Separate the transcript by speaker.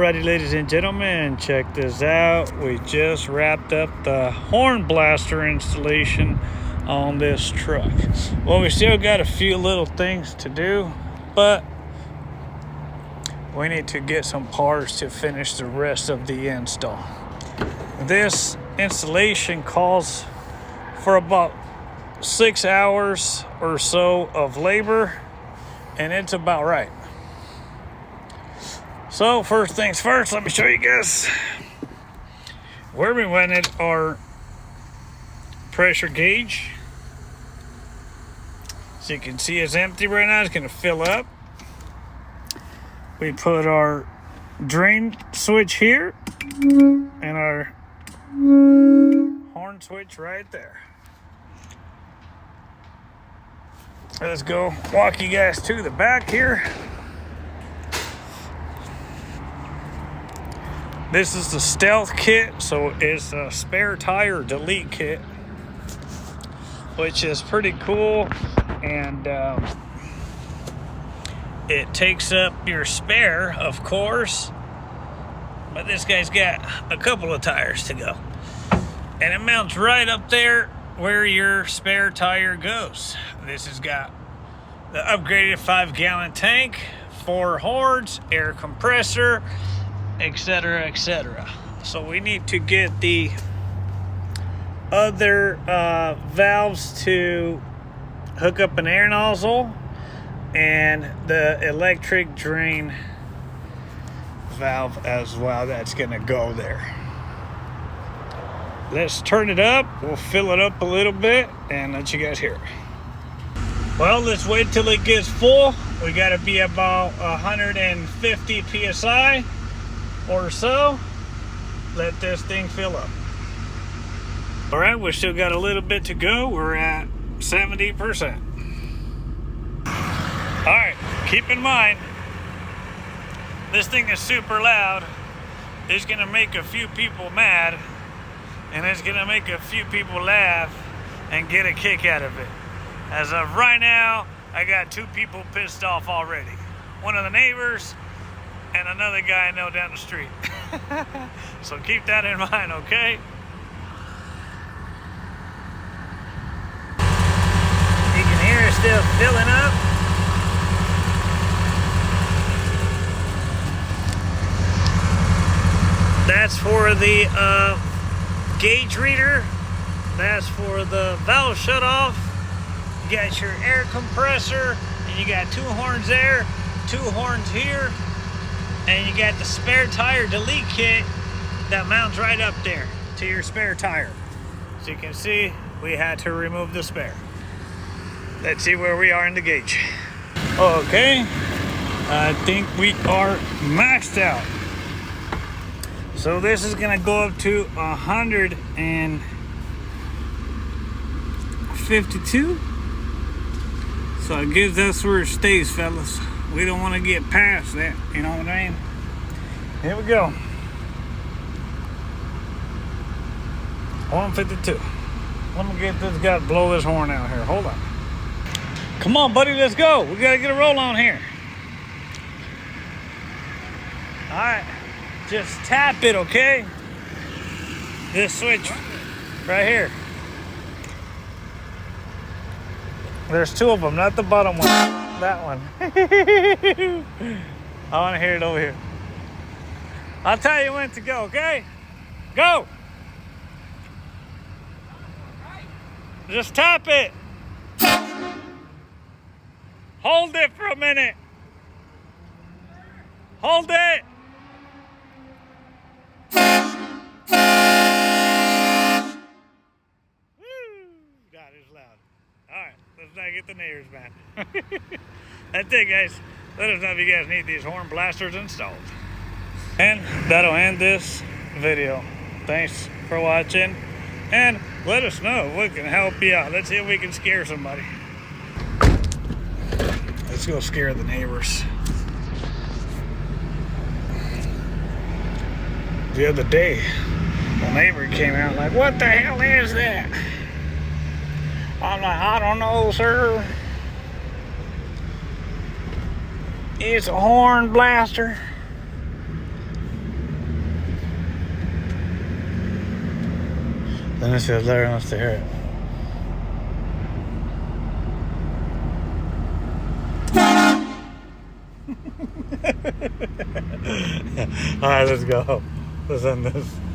Speaker 1: Alrighty, ladies and gentlemen, check this out. We just wrapped up the horn blaster installation on this truck. Well, we still got a few little things to do, but we need to get some parts to finish the rest of the install. This installation calls for about 6 hours or so of labor, and it's about right. So first things first, let me show you guys where we went at our pressure gauge. So you can see it's empty right now. It's going to fill up. We put our drain switch here and our horn switch right there. Let's go walk you guys to the back here. This is the stealth kit, so it's a spare tire delete kit, which is pretty cool, and it takes up your spare, of course, but this guy's got a couple of tires to go, and it mounts right up there where your spare tire goes. This has got the upgraded 5-gallon tank, 4 horns, air compressor, etc., etc. So we need to get the other valves to hook up an air nozzle and the electric drain valve as well. That's gonna go there. Let's turn it up. We'll fill it up a little bit and let you guys hear it. Well, let's wait till it gets full. We gotta be about 150 psi or so. Let this thing fill up. All right, we still got a little bit to go. We're at 70%. All right, keep in mind, this thing is super loud. It's gonna make a few people mad, and it's gonna make a few people laugh and get a kick out of it. As of right now, I got 2 people pissed off already. One of the neighbors and another guy I know down the street. So keep that in mind, okay? You can hear it still filling up. That's for the gauge reader. That's for the valve shut off. You got your air compressor, and you got 2 horns there, 2 horns here. And you got the spare tire delete kit that mounts right up there to your spare tire. So you can see we had to remove the spare. Let's see where we are in the gauge. Okay, I think we are maxed out. So this is gonna go up to 152. So I guess that's where it stays, fellas. We don't want to get past that, you know what I mean? Here we go. 152. Let me get this guy to blow this horn out here. Hold on. Come on, buddy, let's go. We got to get a roll on here. All right. Just tap it, okay? This switch right here. There's 2 of them, not the bottom one. That one. I want to hear it over here. I'll tell you when to go, okay? Go! Just tap it. Hold it for a minute. Hold it. God, it's loud. All right, let's not get the neighbors mad. That's it, guys. Let us know if you guys need these horn blasters installed. And that'll end this video. Thanks for watching. And let us know if we can help you out. Let's see if we can scare somebody. Let's go scare the neighbors. The other day, the neighbor came out like, "What the hell is that?" I'm like, "I don't know, sir. It's a horn blaster." Let me see if Larry wants to hear it. Alright, let's go. Let's end this.